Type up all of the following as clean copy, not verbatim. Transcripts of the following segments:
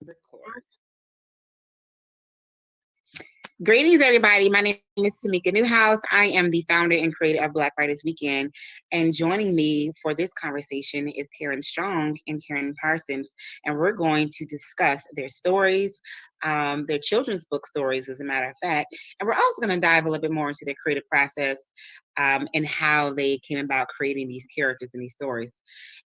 Record. Greetings, everybody. My name is Tamika Newhouse. I am the founder and creator of Black Writers Weekend. And joining me for this conversation is Karyn Strong and Karyn Parsons. And we're going to discuss their stories, their children's book stories, as a matter of fact. And we're also going to dive a little bit more into their creative process and how they came about creating these characters and these stories.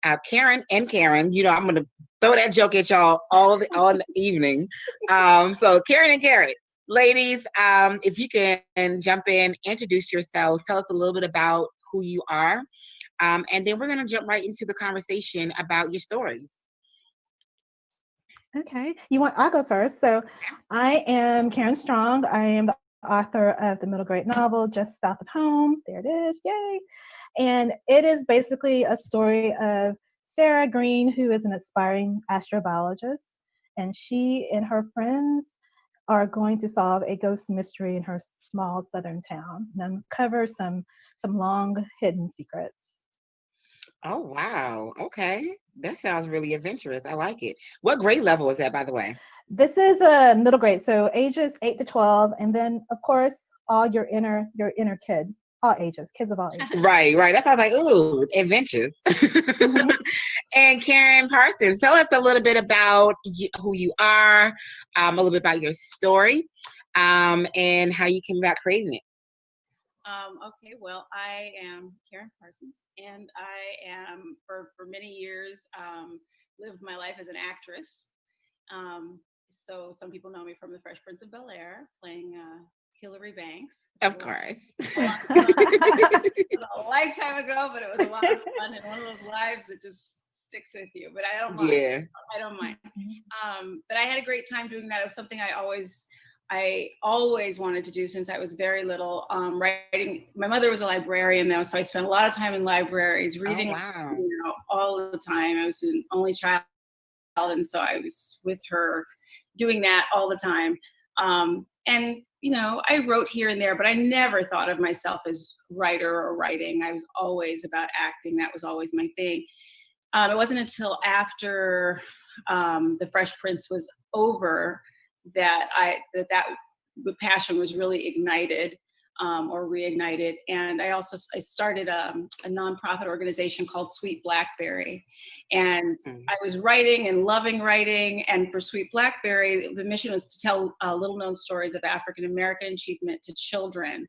Karyn, I'm going to throw that joke at y'all all the evening. So Karyn and Karyn. Ladies, if you can jump in, introduce yourselves, tell us a little bit about who you are, and then we're going to jump right into the conversation about your stories. Okay, I'll go first. So I am Karyn Strong. I am the author of the middle grade novel, Just South of Home. There it is, yay. And it is basically a story of Sarah Green, who is an aspiring astrobiologist, and she and her friends are going to solve a ghost mystery in her small southern town and uncover some long hidden secrets. Oh, wow. Okay. That sounds really adventurous. I like it. What grade level is that, by the way? This is a middle grade, so ages 8 to 12, and then of course all your inner kid, all ages, kids of all ages. Right. That's why I was like, ooh, adventures. Mm-hmm. And Karyn Parsons, tell us a little bit about who you are, a little bit about your story, and how you came about creating it. Okay, well, I am Karyn Parsons, and I am, for many years, lived my life as an actress. So some people know me from The Fresh Prince of Bel-Air, playing Hilary Banks. Of course. It was a lifetime ago, but it was a lot of fun, and one of those lives that just sticks with you. But I don't mind. Yeah. I don't mind. But I had a great time doing that. It was something I always wanted to do since I was very little. Writing. My mother was a librarian, though, so I spent a lot of time in libraries reading. Oh, wow. All the time. I was an only child, and so I was with her doing that all the time. And I wrote here and there, but I never thought of myself as writer or writing. I was always about acting. That was always my thing. It wasn't until after The Fresh Prince was over that that passion was really ignited or reignited. And I started a nonprofit organization called Sweet Blackberry. And I was writing and loving writing. And for Sweet Blackberry, the mission was to tell little known stories of African American achievement to children.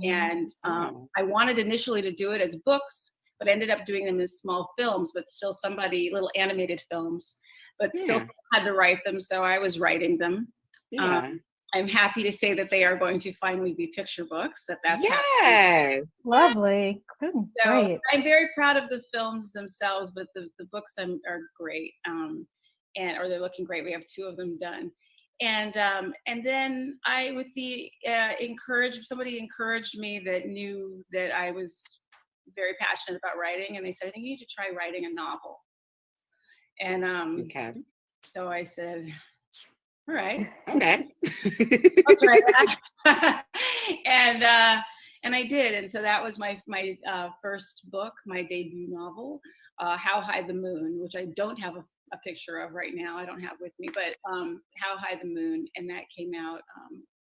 And I wanted initially to do it as books, but ended up doing them as small films, but still little animated films, but still had to write them. So I was writing them. Yeah. I'm happy to say that they are going to finally be picture books. That's happening. Lovely. So great. I'm very proud of the films themselves, but the books are great, or they're looking great. We have 2 of them done, and then somebody encouraged me that knew that I was very passionate about writing, and they said, I think you need to try writing a novel. And okay. So I said, all right. Okay. I'll try that. And I did. And so that was my first book, my debut novel, How High the Moon, which I don't have a picture of right now. I don't have with me, but How High the Moon. And that came out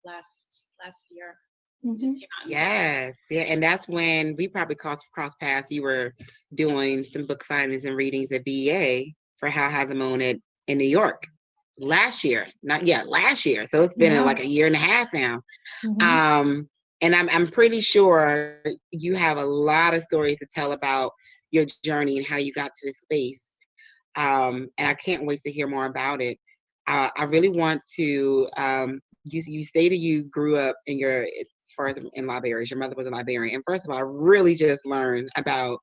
last year. Mm-hmm. Yes. Yeah. And that's when we probably crossed paths. You were doing some book signings and readings at BEA for How High the Moon in New York. Last year. So it's been like a year and a half now. Mm-hmm. And I'm pretty sure you have a lot of stories to tell about your journey and how you got to this space. And I can't wait to hear more about it. I really want to, you stated you grew up as far as in libraries, your mother was a librarian. And first of all, I really just learned about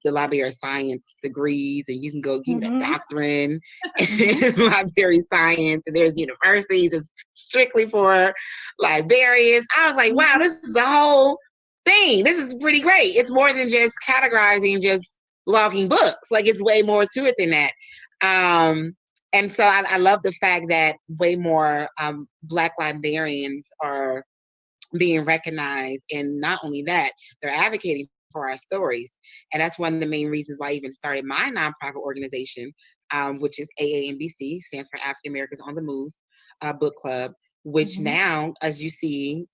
the library of science degrees, and you can go get a doctorate in library science, and there's universities it's strictly for librarians. I was like, wow, this is a whole thing. This is pretty great. It's more than just categorizing, just logging books. Like, it's way more to it than that. And so I love the fact that way more Black librarians are being recognized, and not only that, they're advocating for our stories. And that's one of the main reasons why I even started my nonprofit organization, which is AAMBC, stands for African Americans on the Move book club, which now, as you see,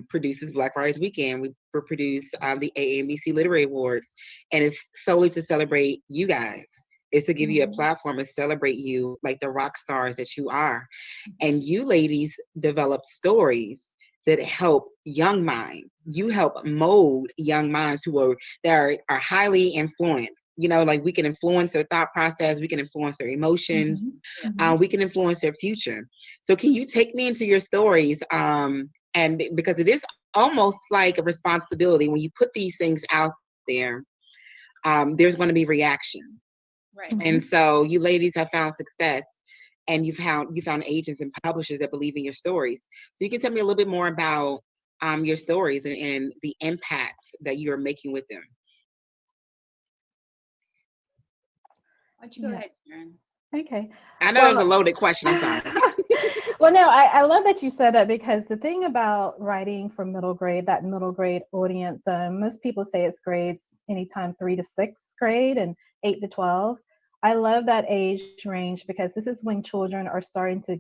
produces Black Friday Weekend. We produce the AAMBC Literary Awards, and it's solely to celebrate you guys. It's to give you a platform to celebrate you like the rock stars that you are. And you ladies develop stories that help young minds. You help mold young minds that are highly influenced. You know, like we can influence their thought process, we can influence their emotions, we can influence their future. So can you take me into your stories? And because it is almost like a responsibility when you put these things out there, there's going to be reaction. Right. And so you ladies have found success, and you found agents and publishers that believe in your stories. So you can tell me a little bit more about your stories and the impact that you're making with them. Why don't you go ahead, Karyn? Okay. I know that was a loaded question. I'm sorry. Well, no, I love that you said that, because the thing about writing for middle grade, that middle grade audience, most people say it's grades anytime 3 to 6th grade and 8 to 12. I love that age range because this is when children are starting to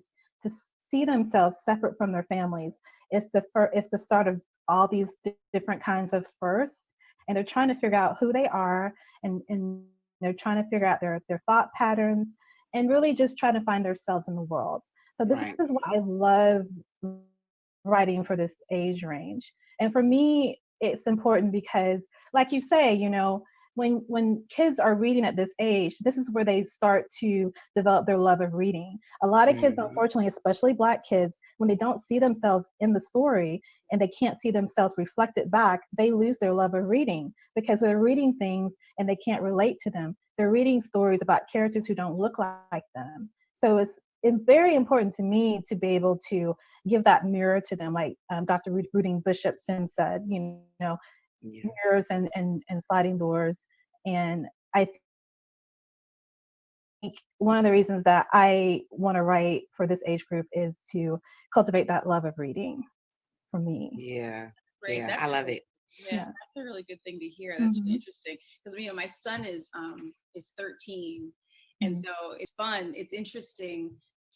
see themselves separate from their families. It's the start of all these different kinds of firsts, and they're trying to figure out who they are, and they're trying to figure out their thought patterns, and really just trying to find themselves in the world. So this is what I love writing for this age range. And for me, it's important because, like you say, you know, when kids are reading at this age, this is where they start to develop their love of reading. A lot of kids, unfortunately, especially Black kids, when they don't see themselves in the story and they can't see themselves reflected back, they lose their love of reading because they're reading things and they can't relate to them. They're reading stories about characters who don't look like them. So it's very important to me to be able to give that mirror to them, like Dr. Ruding Bishop Sims said, you know, mirrors and sliding doors. And I think one of the reasons that I want to write for this age group is to cultivate that love of reading for me. Yeah. Great. Yeah, I love it. Yeah, that's a really good thing to hear. That's really interesting because, you know, my son is 13, and so it's fun. It's interesting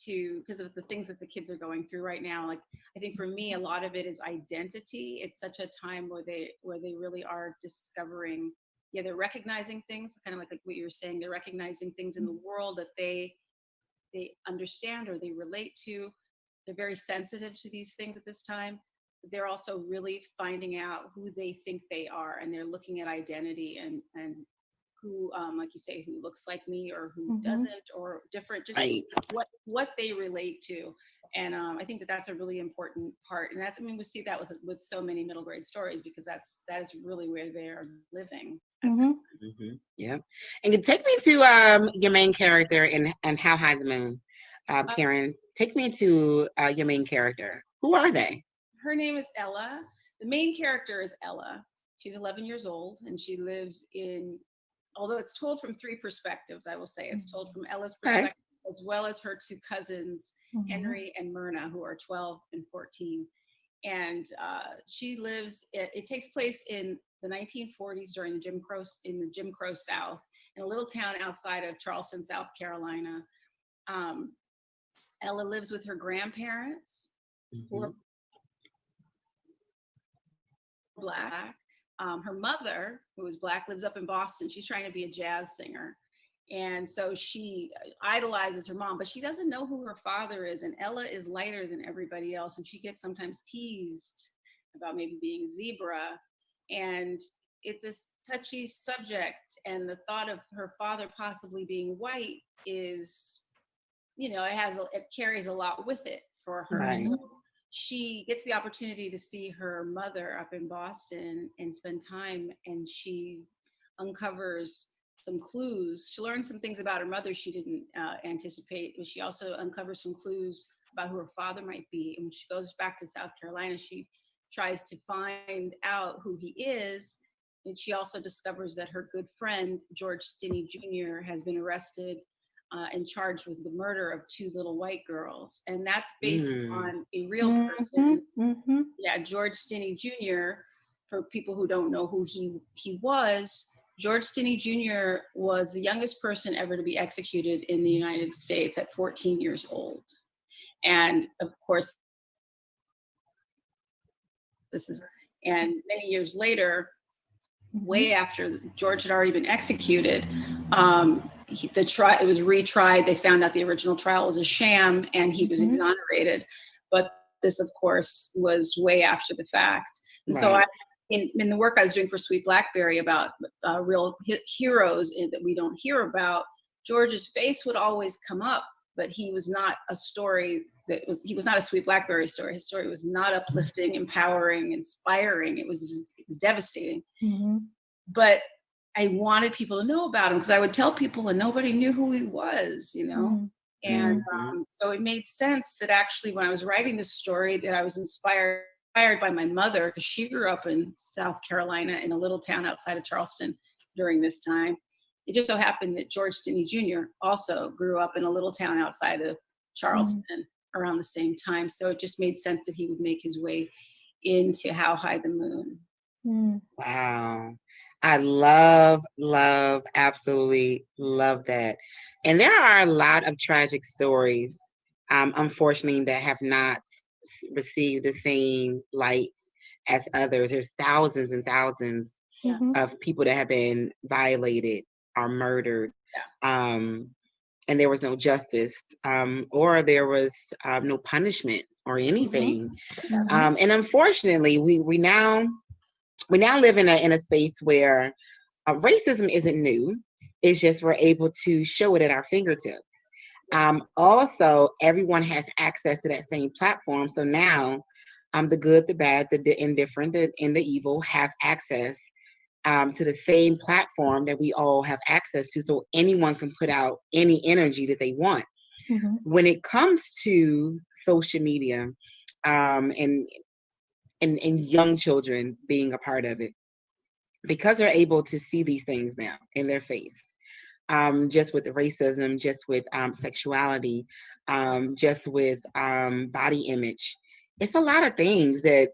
because of the things that the kids are going through right now. Like, I think for me, a lot of it is identity. It's such a time where they really are discovering, they're recognizing things, kind of like what you were saying. They're recognizing things in the world that they understand or they relate to. They're very sensitive to these things at this time. They're also really finding out who they think they are, and they're looking at identity and who, like you say, who looks like me or who doesn't, or different, just what they relate to. And I think that that's a really important part. And that's, I mean, we see that with so many middle grade stories, because that is really where they're living. Yeah. And take me to your main character and How High the Moon. Karyn, take me to your main character. Who are they? Her name is Ella. The main character is Ella. She's 11 years old, and she lives in, although it's told from 3 perspectives, I will say. It's told from Ella's perspective, as well as her 2 cousins, Henry and Myrna, who are 12 and 14. And she lives, it takes place in the 1940s during the Jim Crow South, in a little town outside of Charleston, South Carolina. Ella lives with her grandparents, who are Black. Her mother, who is Black, lives up in Boston. She's trying to be a jazz singer. And so she idolizes her mom, but she doesn't know who her father is. And Ella is lighter than everybody else. And she gets sometimes teased about maybe being zebra. And it's a touchy subject. And the thought of her father possibly being white is, you know, it carries a lot with it for her. Right. So she gets the opportunity to see her mother up in Boston and spend time, and she uncovers some clues. She learns some things about her mother she didn't anticipate, but she also uncovers some clues about who her father might be. And when she goes back to South Carolina, she tries to find out who he is. And she also discovers that her good friend, George Stinney Jr., has been arrested and charged with the murder of 2 little white girls. And that's based on a real person. Yeah, George Stinney Jr., for people who don't know who he was, George Stinney Jr. was the youngest person ever to be executed in the United States at 14 years old. And of course, and many years later, way after George had already been executed, it was retried. They found out the original trial was a sham, and he was exonerated. But this, of course, was way after the fact. And so in the work I was doing for Sweet Blackberry about real heroes that we don't hear about, George's face would always come up, but he was not a story he was not a Sweet Blackberry story. His story was not uplifting, empowering, inspiring. It was devastating. But I wanted people to know about him because I would tell people and nobody knew who he was, you know? And so it made sense that actually when I was writing this story that I was inspired by my mother, because she grew up in South Carolina in a little town outside of Charleston during this time. It just so happened that George Stinney Jr. also grew up in a little town outside of Charleston around the same time. So it just made sense that he would make his way into How High the Moon. Wow. I love, absolutely love that. And there are a lot of tragic stories, unfortunately, that have not received the same light as others. There's thousands and thousands of people that have been violated or murdered. And there was no justice, or there was no punishment or anything. And unfortunately, we now live in a space where racism isn't new. It's just we're able to show it at our fingertips. Also, everyone has access to that same platform. So now, the good, the bad, the indifferent, and the evil have access to the same platform that we all have access to. So anyone can put out any energy that they want. When it comes to social media, and young children being a part of it, because they're able to see these things now in their face, just with the racism, just with sexuality, just with body image. It's a lot of things that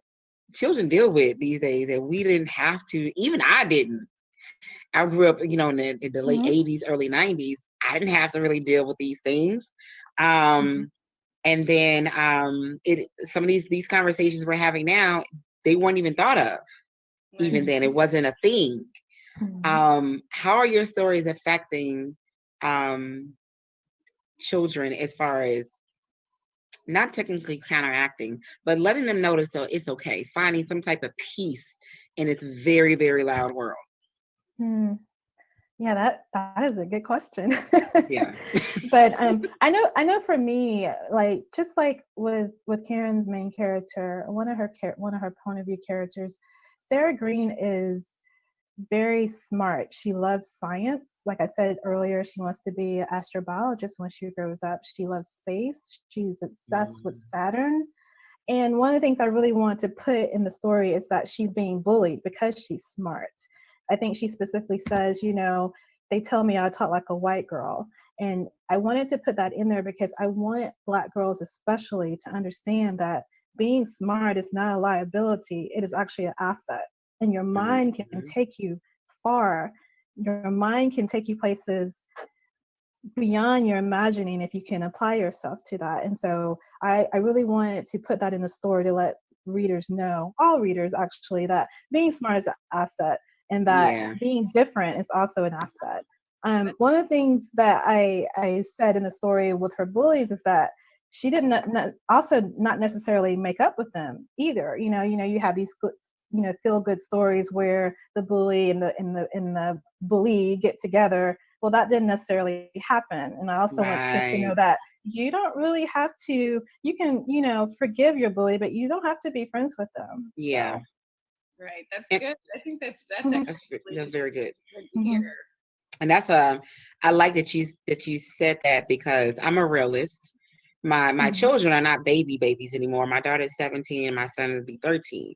children deal with these days that we didn't have to. Even I didn't. I grew up, in the late 80s, early 90s. I didn't have to really deal with these things. And then some of these conversations we're having now, they weren't even thought of. Even then, it wasn't a thing. How are your stories affecting children as far as not technically counteracting, but letting them know that it's okay, finding some type of peace in this very, very loud world? Yeah, that is a good question. Yeah. But I know for me, like just like with Karyn's main character, one of her point of view characters, Sarah Green is very smart. She loves science. Like I said earlier, she wants to be an astrobiologist when she grows up. She loves space. She's obsessed with Saturn. And one of the things I really want to put in the story is that she's being bullied because she's smart. I think she specifically says, they tell me I talk like a white girl. And I wanted to put that in there because I want Black girls especially to understand that being smart is not a liability. It is actually an asset. And your mind can take you far. Your mind can take you places beyond your imagining if you can apply yourself to that. And so I really wanted to put that in the story to let readers know, all readers actually, that being smart is an asset and that being different is also an asset. One of the things that I said in the story with her bullies is that she didn't not necessarily make up with them either. You have these feel good stories where the bully and the bully get together. Well, that didn't necessarily happen. And I also want kids to know that you don't really have to, you can, forgive your bully, but you don't have to be friends with them. Yeah. So. Right. That's good. I think that's very good. Good to hear. And that's I like that you said that, because I'm a realist. My children are not babies anymore. My daughter's 17 and my son is 13.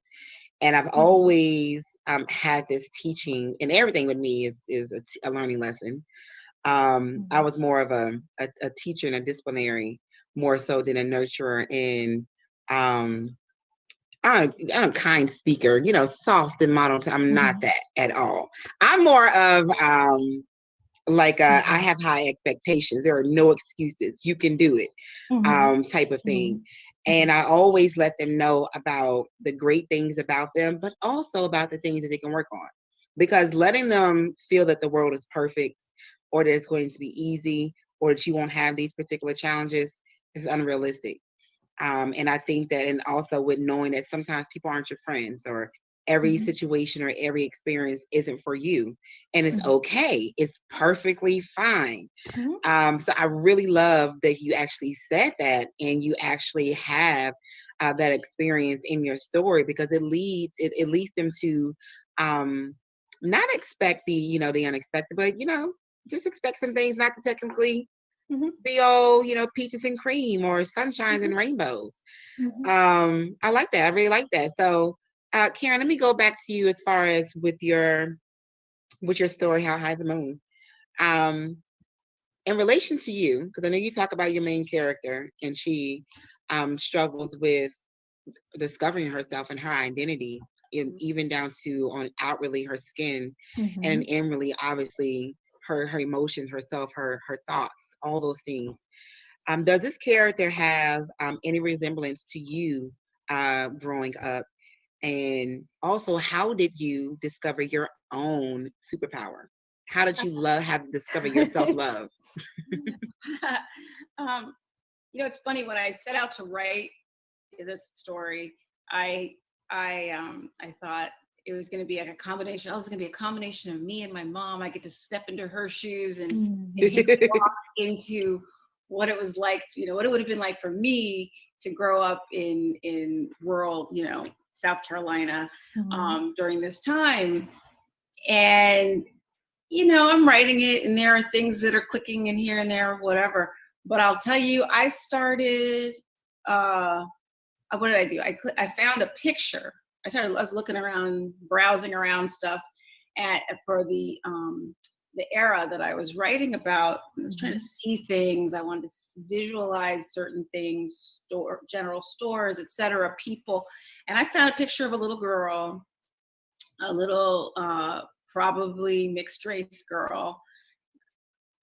And I've always had this teaching, and everything with me is a learning lesson. I was more of a teacher and a disciplinary, more so than a nurturer. And I'm a kind speaker, soft and model. I'm not Mhm. that at all. I'm more of like I Mhm. have high expectations. There are no excuses. You can do it, Mhm. type of thing. Mhm. And I always let them know about the great things about them, but also about the things that they can work on. Because letting them feel that the world is perfect or that it's going to be easy or that you won't have these particular challenges is unrealistic. And I think that, and also with knowing that sometimes people aren't your friends, or every Mhm. situation or every experience isn't for you, and it's Mhm. okay. It's perfectly fine. Mhm. So I really love that you actually said that, and you actually have that experience in your story, because it leads them to um, not expect the unexpected, but just expect some things not to technically Mhm. be all peaches and cream or sunshines and Mhm. rainbows. Mhm. I like that. I really like that. So, Karyn, let me go back to you as far as with your story, How High the Moon. Um, in relation to you, because I know you talk about your main character, and she struggles with discovering herself and her identity, and even down to on outwardly her skin, and Mhm. inwardly, obviously, her emotions, herself, her thoughts, all those things. Does this character have any resemblance to you growing up? And also, how did you discover your own superpower? How did you have discover your self love? um, it's funny, when I set out to write this story, I I thought it was going to be like a combination. Oh, it's going to be a combination of me and my mom. I get to step into her shoes and take a walk into what it was like, what it would have been like for me to grow up in rural, South Carolina, Mhm. during this time. And I'm writing it, and there are things that are clicking in here and there, whatever. But I'll tell you, I started. What did I do? I found a picture. I was looking around, browsing around stuff, for the era that I was writing about. I was trying to see things. I wanted to visualize certain things, general stores, etc., people, and I found a picture of a little girl, a little probably mixed race girl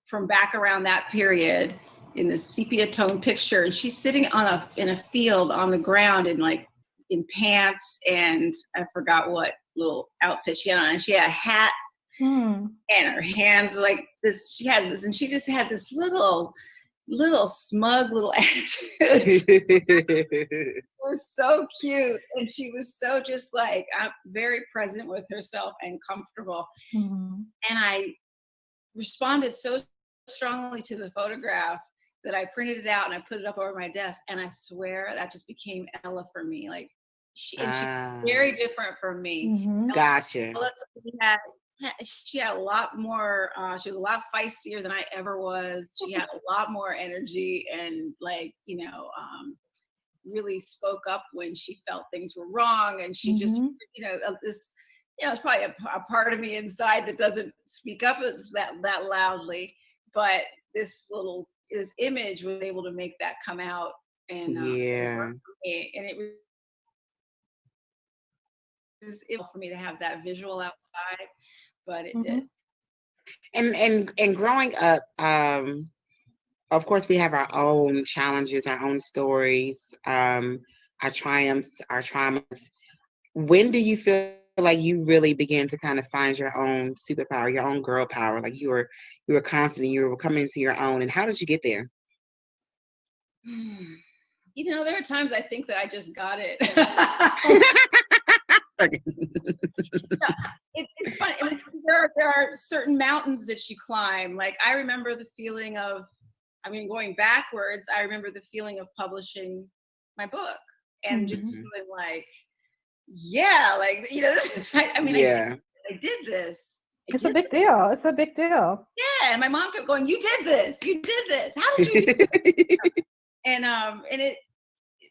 from back around that period, in this sepia tone picture, and she's sitting in a field on the ground in pants, and I forgot what little outfit she had on, and she had a hat, Mhm. and her hands like this. She had this, and she just had this little smug little attitude. It was so cute, and she was so just like very present with herself and comfortable. Mhm. And I responded so strongly to the photograph that I printed it out and I put it up over my desk. And I swear that just became Ella for me. Like she was Ah, very different from me. Mhm. gotcha. Ella, she had a lot more. She was a lot feistier than I ever was. She had a lot more energy, and really spoke up when she felt things were wrong. And she just, Mhm. this, it's probably a part of me inside that doesn't speak up that loudly, but this image was able to make that come out, and work Yeah. for me. And it was able for me to have that visual outside, but it did. Mhm. And growing up, of course, we have our own challenges, our own stories, our triumphs, our traumas. When do you feel like you really begin to kind of find your own superpower, your own girl power? Like you were confident, you were coming into your own, and how did you get there? There are times I think that I just got it. Okay. Yeah, it's funny. I mean, there are certain mountains that you climb. Like I remember the feeling of, going backwards, I remember the feeling of publishing my book and just Mhm. Mhm. feeling like, yeah, like Yeah. I did this. I It's a did big deal. It's a big deal. Yeah, and my mom kept going, "You did this. You did this. How did you do?" And it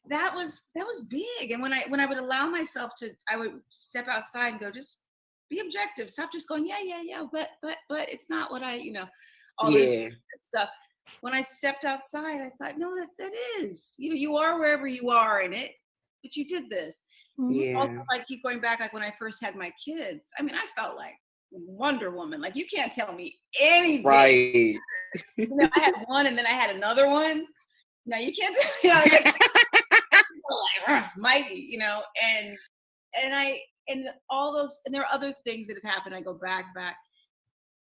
that was big. And when I would allow myself to, I would step outside and go, just be objective. Stop just going, yeah, but it's not what all this Yeah. stuff. When I stepped outside, I thought, no, that is, you are wherever you are in it. but you did this. Yeah. Also, I keep going back, like when I first had my kids, I mean, I felt like Wonder Woman. Like, you can't tell me anything. Right. You know, I had one and then I had another one. Now you can't tell, you know, like mighty, you know, and all those, and there are other things that have happened. I go back.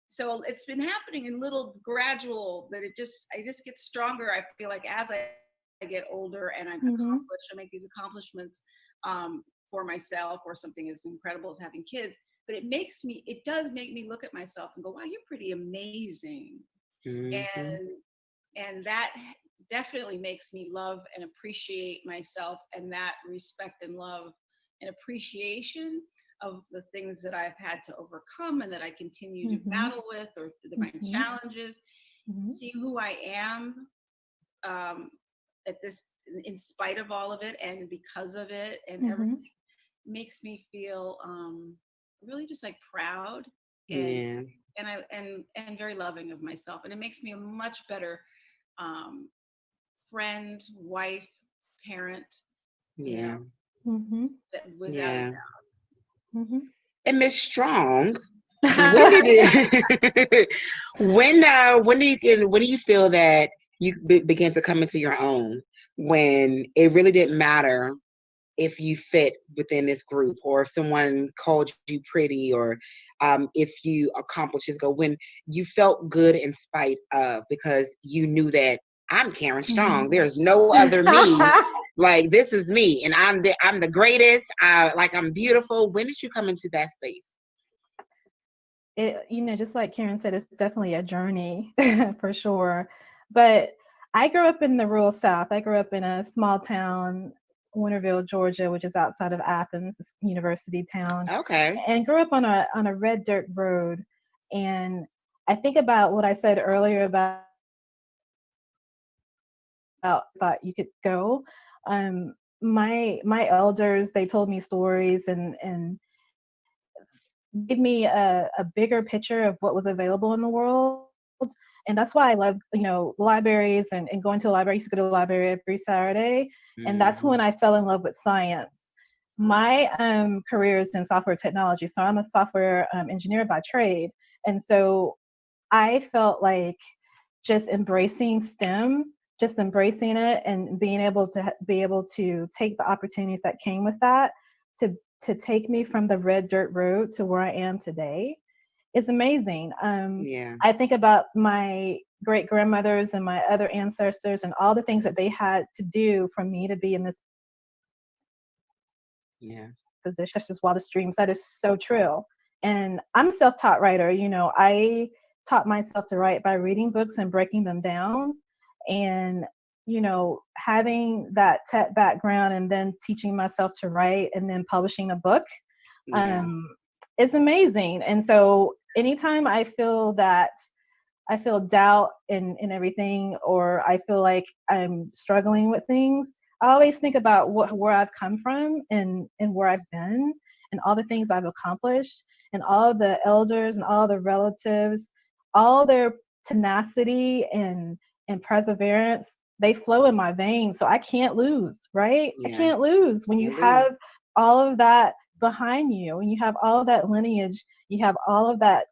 So it's been happening in little gradual, that I just get stronger. I feel like as I get older and I make these accomplishments for myself, or something as incredible as having kids. But it does make me look at myself and go, wow, you're pretty amazing. And that definitely makes me love and appreciate myself, and that respect and love and appreciation of the things that I've had to overcome and that I continue to battle with, or my challenges. See who I am at this, in spite of all of it, and because of it, and everything makes me feel really just like proud and very loving of myself, and it makes me a much better friend, wife, parent. Yeah. Without a doubt. And Miss Strong, when did it? when do you feel that you begin to come into your own, when it really didn't matter if you fit within this group, or if someone called you pretty, or if you accomplished this goal, when you felt good in spite of, because you knew that I'm Karyn Strong. There's no other me. Like, this is me, and I'm the greatest. Like, I'm beautiful. When did you come into that space? Just like Karyn said, it's definitely a journey for sure. But I grew up in the rural South. I grew up in a small town, Winterville, Georgia, which is outside of Athens, it's a university town. Okay. And grew up on a red dirt road. And I think about what I said earlier about thought you could go. My elders, they told me stories and gave me a bigger picture of what was available in the world. And that's why I love, libraries and going to the library. I used to go to the library every Saturday. And that's when I fell in love with science. My career is in software technology. So I'm a software engineer by trade. And so I felt like just embracing STEM, just embracing it, and being able to take the opportunities that came with that to take me from the red dirt road to where I am today is amazing. I think about my great grandmothers and my other ancestors and all the things that they had to do for me to be in this position. That's just wildest dreams. That is so true. And I'm a self-taught writer. I taught myself to write by reading books and breaking them down, and having that tech background and then teaching myself to write and then publishing a book is amazing. And so anytime I feel doubt in everything, or I feel like I'm struggling with things, I always think about where I've come from and where I've been and all the things I've accomplished, and all the elders and all the relatives, all their tenacity and perseverance, they flow in my veins. So I can't lose, right? I can't lose when you have all of that behind you, and you have all of that lineage, you have all of that,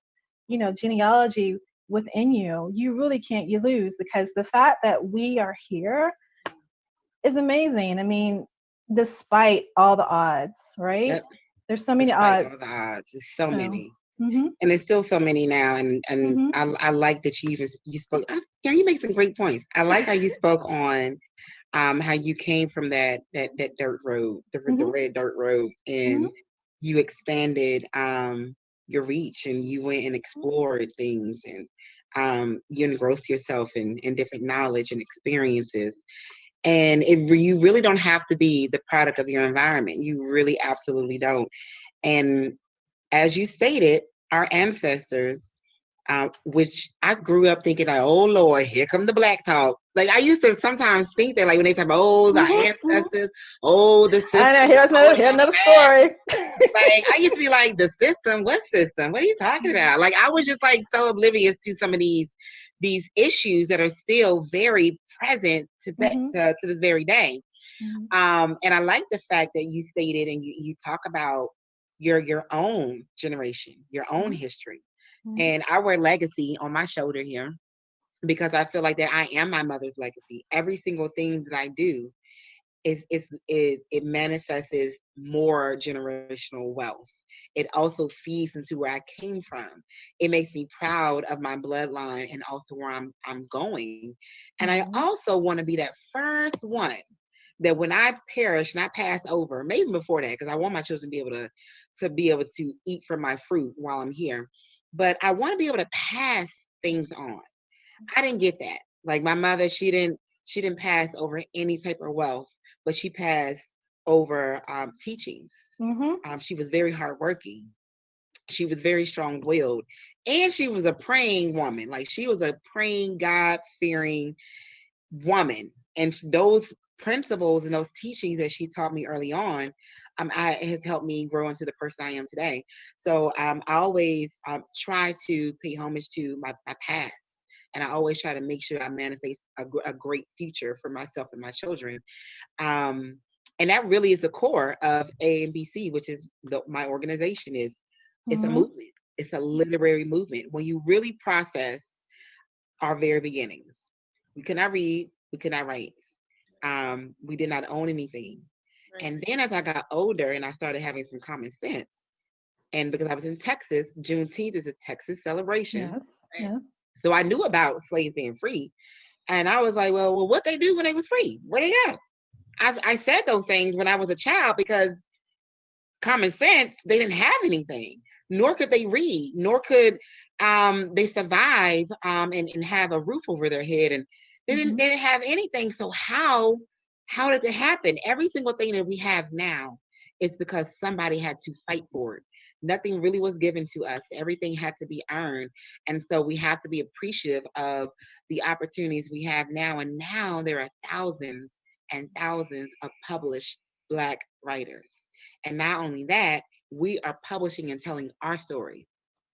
genealogy within you. You really can't lose, because the fact that we are here is amazing. I mean, despite all the odds, right? Yep. There's so many despite odds. all the odds. There's so many. And there's still so many now. And I like that you spoke. You make some great points. I like how you spoke on how you came from that dirt road, the red dirt road, and you expanded your reach, and you went and explored things, and you engrossed yourself in different knowledge and experiences. And you really don't have to be the product of your environment. You really absolutely don't. And as you stated, our ancestors, which I grew up thinking, like, oh Lord, here come the black talk. Like, I used to sometimes think that, like, when they talk about, the ancestors, the system. I know, here's another story. Like, I used to be like, the system? What system? What are you talking about? Like, I was just like so oblivious to some of these issues that are still very present to this very day. And I like the fact that you stated and you talk about your own generation, your own history. And I wear legacy on my shoulder here because I feel like that I am my mother's legacy. Every single thing that I do is it manifests as more generational wealth. It also feeds into where I came from. It makes me proud of my bloodline and also where I'm going. And I also want to be that first one that when I perish and I pass over, maybe before that, because I want my children to be able to eat from my fruit while I'm here. But I want to be able to pass things on. I didn't get that. Like my mother, she didn't pass over any type of wealth, but she passed over teachings. She was very hardworking. She was very strong-willed, and she was a praying woman. Like she was a praying, God-fearing woman. And those principles and those teachings that she taught me early on, has helped me grow into the person I am today. So I always try to pay homage to my past. And I always try to make sure I manifest a great future for myself and my children. And that really is the core of AMBC, which is my organization. It's a movement. It's a literary movement. When you really process our very beginnings, we could not read, we could not write. We did not own anything. Right. And then as I got older and I started having some common sense, and because I was in Texas, Juneteenth is a Texas celebration. Yes, right? yes. So I knew about slaves being free. And I was like, well, what they do when they was free? Where they go? I said those things when I was a child because common sense, they didn't have anything, nor could they read, nor could they survive and have a roof over their head. And they didn't have anything. So how did it happen? Every single thing that we have now is because somebody had to fight for it. Nothing really was given to us. Everything had to be earned. And so we have to be appreciative of the opportunities we have now. And now there are thousands and thousands of published Black writers. And not only that, we are publishing and telling our story,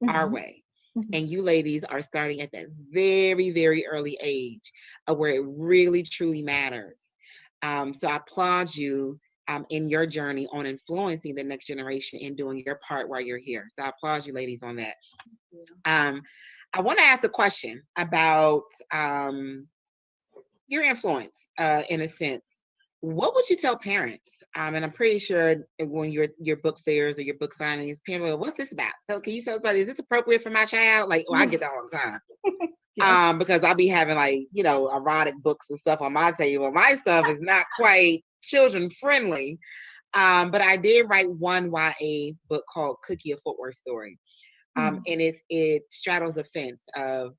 our way. And you ladies are starting at that very, very early age of where it really, truly matters. So I applaud you in your journey on influencing the next generation and doing your part while you're here. So I applaud you ladies on that. I want to ask a question about your influence in a sense. What would you tell parents? And I'm pretty sure when your book fairs or your book signings, parents, what's this about? So can you tell us about, is this appropriate for my child? Like, well, I get that all the time. Yes. Because I'll be having like, erotic books and stuff on my table. My stuff is not quite children friendly. But I did write one YA book called Cookie, a Footwear Story. And it straddles the fence of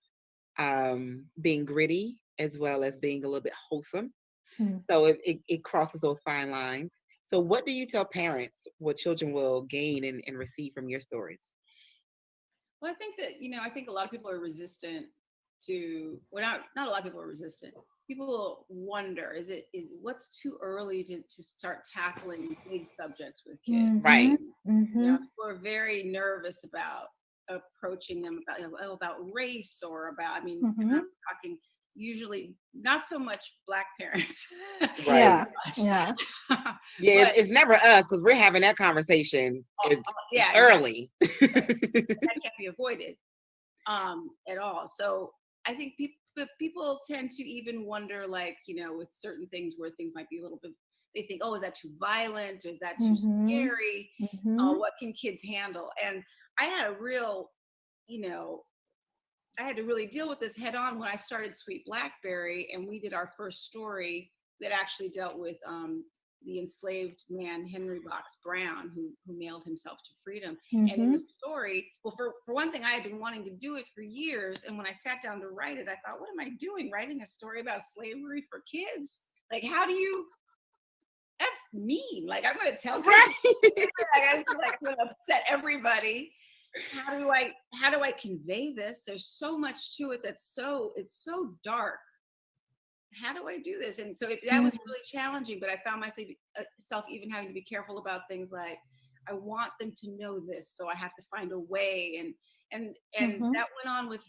being gritty as well as being a little bit wholesome. So it crosses those fine lines. So what do you tell parents what children will gain and receive from your stories? Well, I think that, I think a lot of people are resistant to, well, not a lot of people are resistant. People wonder, is what's too early to start tackling big subjects with kids? Right. People are very nervous about approaching them about race or about, I'm talking usually not so much Black parents. Right. Yeah. It's never us because we're having that conversation early. That can't be avoided at all. So I think people tend to even wonder, like, with certain things where things might be a little bit, they think, oh, is that too violent? Or is that too scary? What can kids handle? And I had I had to really deal with this head on when I started Sweet Blackberry, and we did our first story that actually dealt with the enslaved man, Henry Box Brown, who mailed himself to freedom. And in the story, well, for one thing, I had been wanting to do it for years. And when I sat down to write it, I thought, what am I doing? Writing a story about slavery for kids? Like, that's mean. Like, I'm going to tell people. I'm going to upset everybody. How do I convey this? There's so much to it it's so dark. How do I do this? And so that was really challenging, but I found myself even having to be careful about things like, I want them to know this, so I have to find a way. And that went on with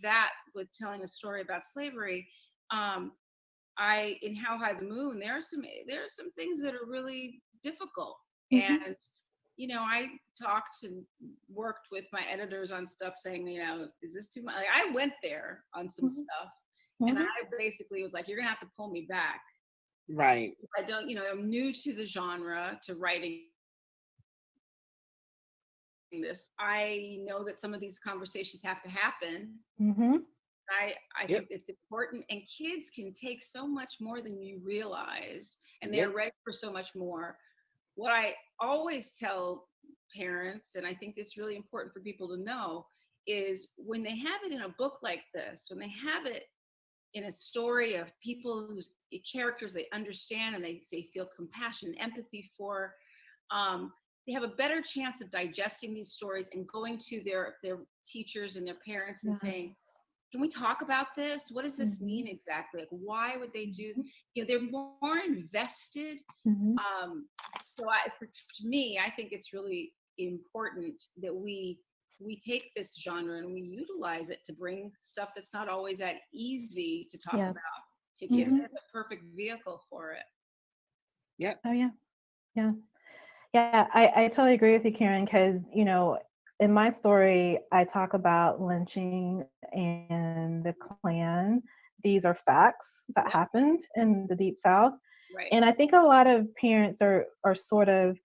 telling a story about slavery. in How High the Moon, there are some things that are really difficult. Mhm. And, I talked and worked with my editors on stuff saying, is this too much? Like, I went there on some Mhm. stuff, and Mhm. I basically was like, you're gonna have to pull me back. Right. I don't, I'm new to the genre, to writing this. I know that some of these conversations have to happen. Mhm. I Yep. think it's important, and kids can take so much more than you realize, and they're Yep. ready for so much more. What I always tell parents, and I think it's really important for people to know, is when they have it in a book like this, when they have it in a story of people whose characters they understand and they feel compassion and empathy for, they have a better chance of digesting these stories and going to their teachers and their parents and saying, Yes. can we talk about this? What does this mean Mhm. exactly? Like, why would they do? Mhm. They're more invested. Mhm. To me, I think it's really important that we take this genre and we utilize it to bring stuff that's not always that easy to talk Yes. about to kids. Mhm. It's a perfect vehicle for it. Yep. Oh yeah. Yeah. Yeah, I totally agree with you, Karen, because, in my story, I talk about lynching and the Klan. These are facts that Yep. happened in the Deep South. Right. And I think a lot of parents are sort of,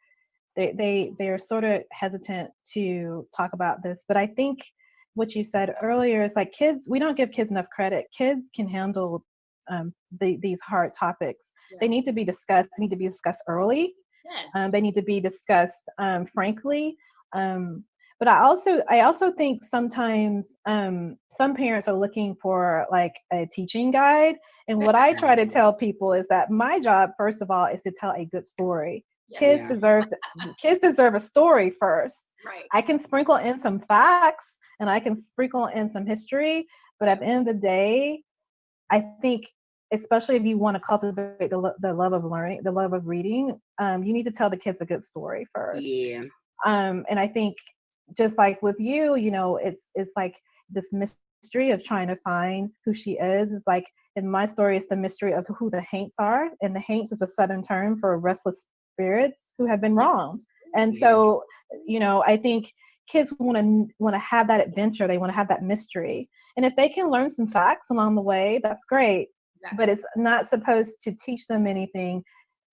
they're sort of hesitant to talk about this. But I think what you said earlier is like kids, we don't give kids enough credit. Kids can handle these hard topics. They Yeah. need to be discussed, need to be discussed early. Yes. They need to be discussed frankly. But I also think sometimes some parents are looking for like a teaching guide. And what I try to tell people is that my job, first of all, is to tell a good story. Yes. Kids Yeah. deserve a story first. Right. I can sprinkle in some facts and I can sprinkle in some history, but at the end of the day, I think, especially if you want to cultivate the love of learning, the love of reading, you need to tell the kids a good story first. Yeah. And I think, just like with you, it's like this mystery of trying to find who she is. Is like in my story, it's the mystery of who the Haints are, and the Haints is a Southern term for restless spirits who have been wronged. And Yeah. so, I think kids want to have that adventure. They want to have that mystery. And if they can learn some facts along the way, that's great. Exactly. But it's not supposed to teach them anything.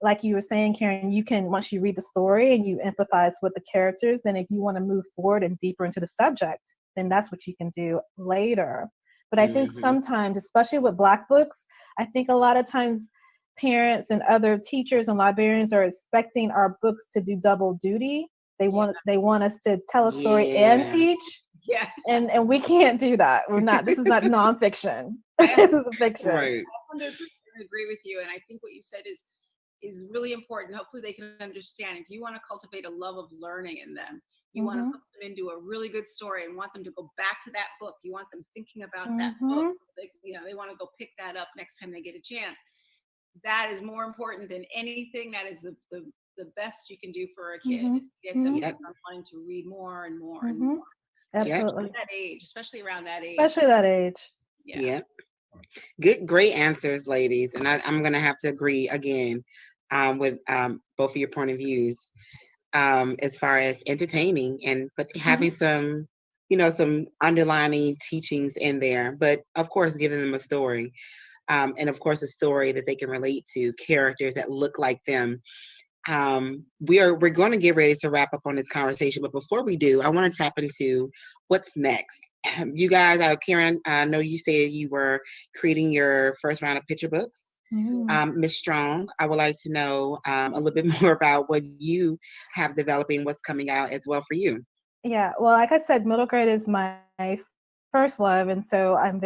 Like you were saying, Karen, you can, once you read the story and you empathize with the characters, then if you want to move forward and deeper into the subject, then that's what you can do later. But I think Mhm. sometimes, especially with Black books, I think a lot of times parents and other teachers and librarians are expecting our books to do double duty. They want us to tell a story and Yeah. teach, Yeah. and we can't do that. We're not. This is not nonfiction. This is a fiction. Right. 100% agree with you, and I think what you said is really important. Hopefully they can understand. If you want to cultivate a love of learning in them, you want to Mhm. put them into a really good story and want them to go back to that book. You want them thinking about that book. Mhm. They want to go pick that up next time they get a chance. That is more important than anything. That is the best you can do for a kid, Mhm. is to get them Mhm. Yep. wanting to read more and more and Mhm. more. Yep. Absolutely. At that age, especially around that age. Especially that age. Yeah. Yep. Good, great answers, ladies. And I'm gonna have to agree again with both of your point of views as far as entertaining but having some, some underlining teachings in there. But of course, giving them a story, and of course, a story that they can relate to, characters that look like them. We're going to get ready to wrap up on this conversation, but before we do, I want to tap into what's next. You guys, Karen, I know you said you were creating your first round of picture books. Mhm. Miss Strong, I would like to know a little bit more about what you have developing, what's coming out as well for you. Yeah. Well, like I said, middle grade is my first love, and so I'm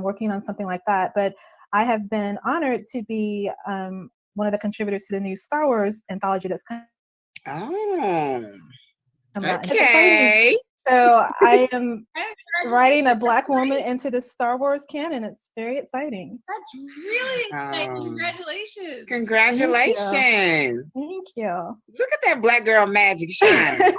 working on something like that. But I have been honored to be one of the contributors to the new Star Wars anthology that's coming Oh, out. It's exciting. okay. So I am And writing a congratulations. Black woman into the Star Wars canon. It's very exciting. That's really exciting. Um, Congratulations. Congratulations. Thank you. Look at that Black girl magic shining.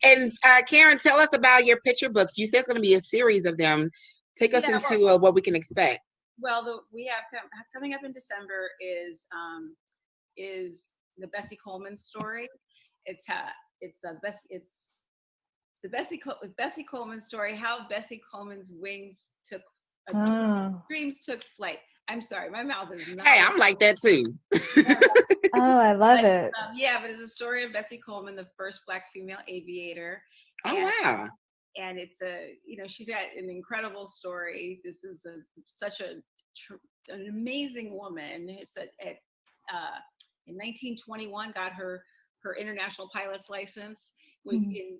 And Karen, tell us about your picture books. You said it's going to be a series of them. Take us Yeah, into what we can expect. Well, we have coming up in December is the Bessie Coleman story. It's the Bessie Coleman story. How Bessie Coleman's wings took dreams took flight. I'm sorry, my mouth is not. Hey, I'm like that too. Oh, I love it. Yeah, but it's a story of Bessie Coleman, the first Black female aviator. Oh, wow. And it's she's got an incredible story. This is such an amazing woman. It's in 1921 got her international pilot's license. It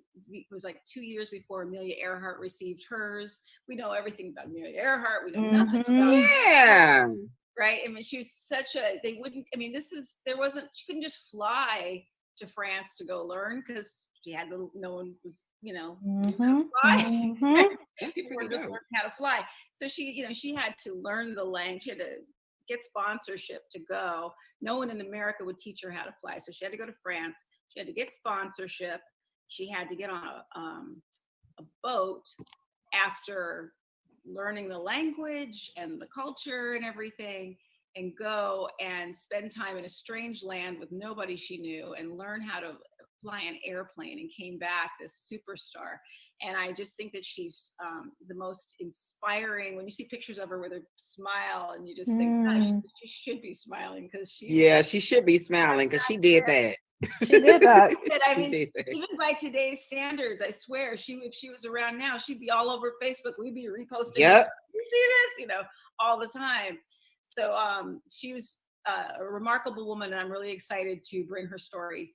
was like 2 years before Amelia Earhart received hers. We know everything about Amelia Earhart. We know nothing about right. I mean, she was she couldn't just fly to France to go learn because she had no one was knew how to fly. People were just learning how to fly. So she had to learn the language. She had to get sponsorship to go. No one in America would teach her how to fly. So she had to go to France. She had to get sponsorship. She had to get on a boat after learning the language and the culture and everything, and go and spend time in a strange land with nobody she knew and learn how to fly an airplane, and came back this superstar. And I just think that she's the most inspiring. When you see pictures of her with her smile, and you just think, gosh, she should be smiling because she should be smiling because she did that. She did that. I mean, even by today's standards, I swear, if she was around now, she'd be all over Facebook. We'd be reposting. Yep. You see this, all the time. So she was a remarkable woman, and I'm really excited to bring her story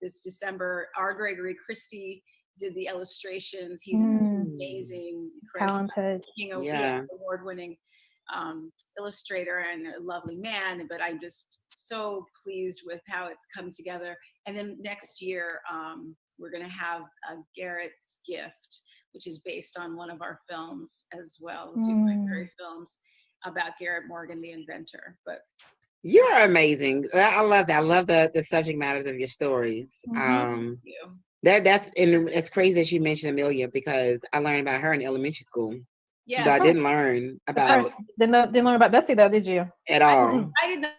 this December. R. Gregory Christie did the illustrations. He's an amazing, talented, award-winning illustrator and a lovely man. But I'm just so pleased with how it's come together. And then next year, we're going to have Garrett's Gift, which is based on one of our films as well, the Sweet Blackberry films, about Garrett Morgan, the inventor. But you're amazing. I love that. I love the subject matters of your stories. Thank you. It's crazy that you mentioned Amelia, because I learned about her in elementary school. Yeah, but I didn't learn about. Didn't learn about Bessie though, did you? At all. I did not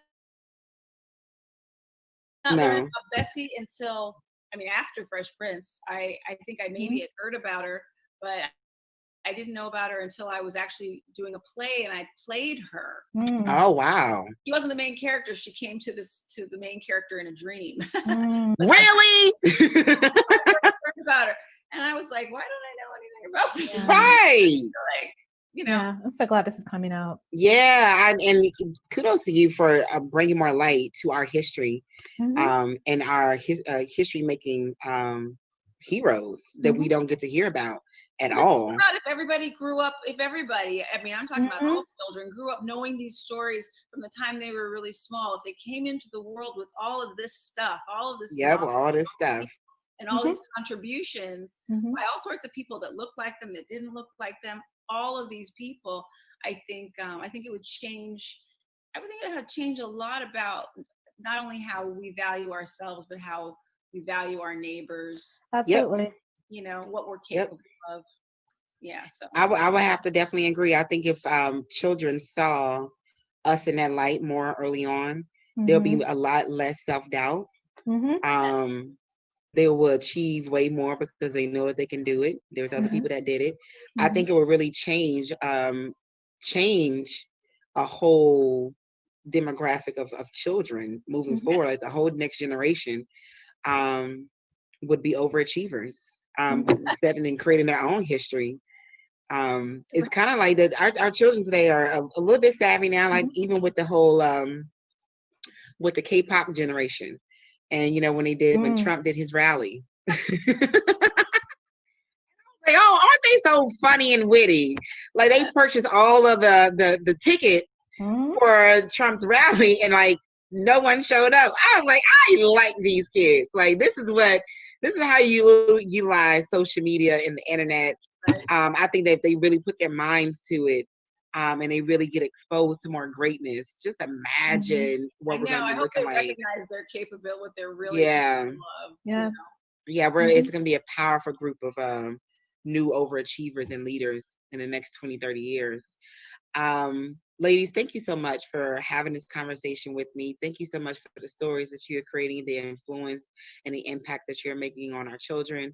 learn about Bessie until after Fresh Prince. I think I maybe had heard about her, but I didn't know about her until I was actually doing a play, and I played her. Oh, wow. She wasn't the main character. She came to the main character in a dream. Really? I heard about her, and I was like, why don't I know anything about this? Right. Yeah, I'm so glad this is coming out. Yeah, and kudos to you for bringing more light to our history, and our history making heroes that we don't get to hear about at all. If everybody grew up, I'm talking about all children, grew up knowing these stories from the time they were really small. If they came into the world with all of this stuff, all of this all this stuff, and all these contributions by all sorts of people that looked like them, that didn't look like them, all of these people, I think it would change. I would think it would change a lot about not only how we value ourselves, but how we value our neighbors. Absolutely. What we're capable of. Yeah. So I would have to definitely agree. I think if children saw us in that light more early on, there'll be a lot less self-doubt. They will achieve way more because they know that they can do it. There's other people that did it. I think it will really change a whole demographic of children moving forward. Like the whole next generation would be overachievers, setting and creating their own history. It's kind of like that. Our children today are a little bit savvy now, like even with the whole with the K-pop generation. And when Trump did his rally, like, oh, aren't they so funny and witty? Like they purchased all of the tickets for Trump's rally, and like no one showed up. I was like, I like these kids. Like this is how you utilize social media and the internet. I think that if they really put their minds to it, and they really get exposed to more greatness, just imagine what we're going to be looking like. I hope they recognize their capability, what they're really yes. Yeah, it's going to be a powerful group of new overachievers and leaders in the next 20, 30 years. ladies, thank you so much for having this conversation with me. Thank you so much for the stories that you're creating, the influence and the impact that you're making on our children,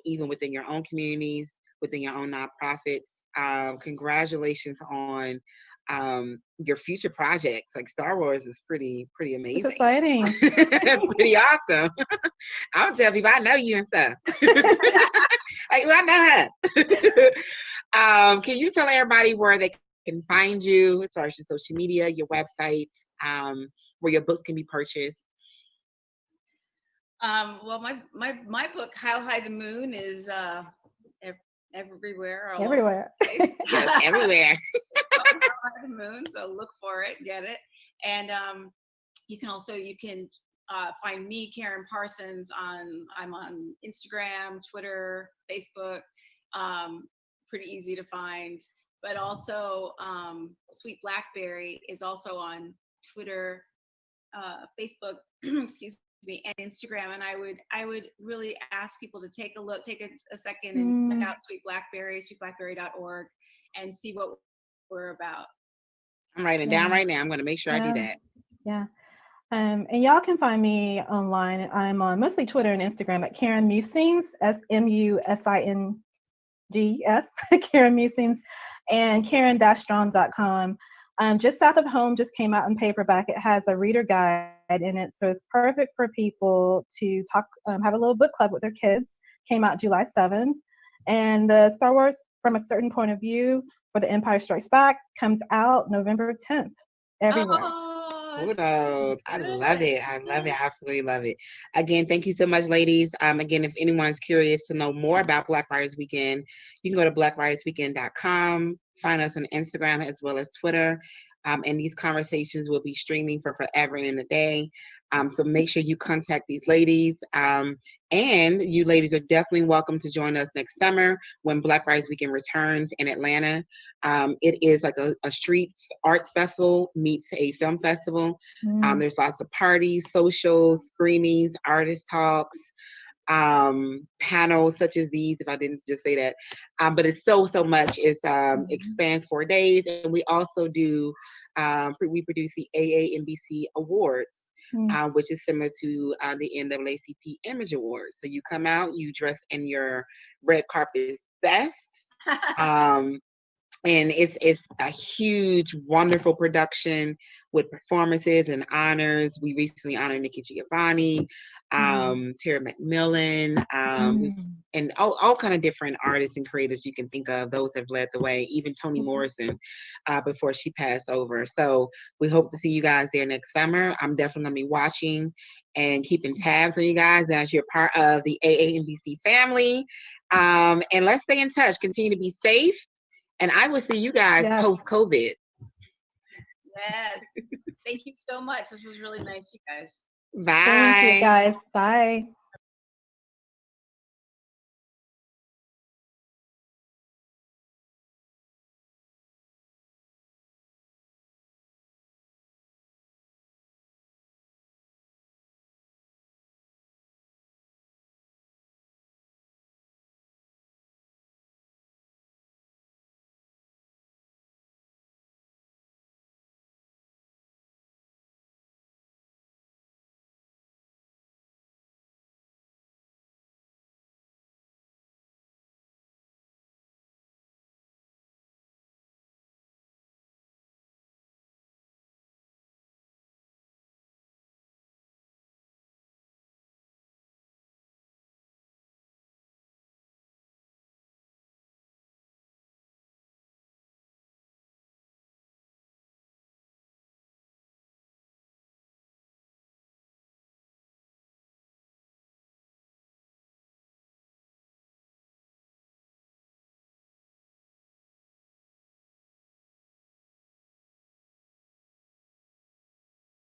even within your own communities, within your own nonprofits. Congratulations on your future projects. Like Star Wars is pretty It's amazing. exciting. That's pretty awesome. I'll tell people I know you and stuff. Like, well, I know her. Can you tell everybody where they can find you as far as your social media, your websites, where your books can be purchased? Well, my book, How High the Moon, is everywhere. Everywhere. Yes, everywhere. How High the Moon. So look for it, get it, and you can find me, Karyn Parsons, I'm on Instagram, Twitter, Facebook. Pretty easy to find. But also, Sweet Blackberry is also on Twitter, Facebook, excuse me, and Instagram. And I would really ask people to take a second and check out Sweet Blackberry, sweetblackberry.org, and see what we're about. I'm writing down right now. I'm going to make sure I do that. Yeah. And y'all can find me online. I'm on mostly Twitter and Instagram at Karyn Musings, SMUSINGS, Karyn Musings, and Karyn-strong.com. Just South of Home just came out in paperback. It has a reader guide in it, so it's perfect for people to talk, have a little book club with their kids. Came out July 7th. And the Star Wars from a Certain Point of View for The Empire Strikes Back comes out November 10th everywhere. Kudos. I love it. I love it. I absolutely love it. Again, thank you so much, ladies. Again, if anyone's curious to know more about Black Writers Weekend, you can go to blackwritersweekend.com, find us on Instagram as well as Twitter. And these conversations will be streaming for forever and a day. So make sure you contact these ladies. And you ladies are definitely welcome to join us next summer when Black Writers Weekend returns in Atlanta. It is like a street arts festival meets a film festival. There's lots of parties, socials, screenings, artist talks, panels such as these, if I didn't just say that. But it's so much. It spans 4 days. And we also do, we produce the AANBC Awards. Which is similar to the NAACP Image Awards. So you come out, you dress in your red carpet best, and it's a huge, wonderful production with performances and honors. We recently honored Nikki Giovanni, Tara McMillan, and all kind of different artists and creators you can think of. Those have led the way, even Toni Morrison, before she passed over. So we hope to see you guys there next summer. I'm definitely going to be watching and keeping tabs on you guys as you're part of the AANBC family. And let's stay in touch. Continue to be safe. And I will see you guys post-COVID. Yes. Thank you so much. This was really nice, you guys. Bye. Thank you, guys. Bye.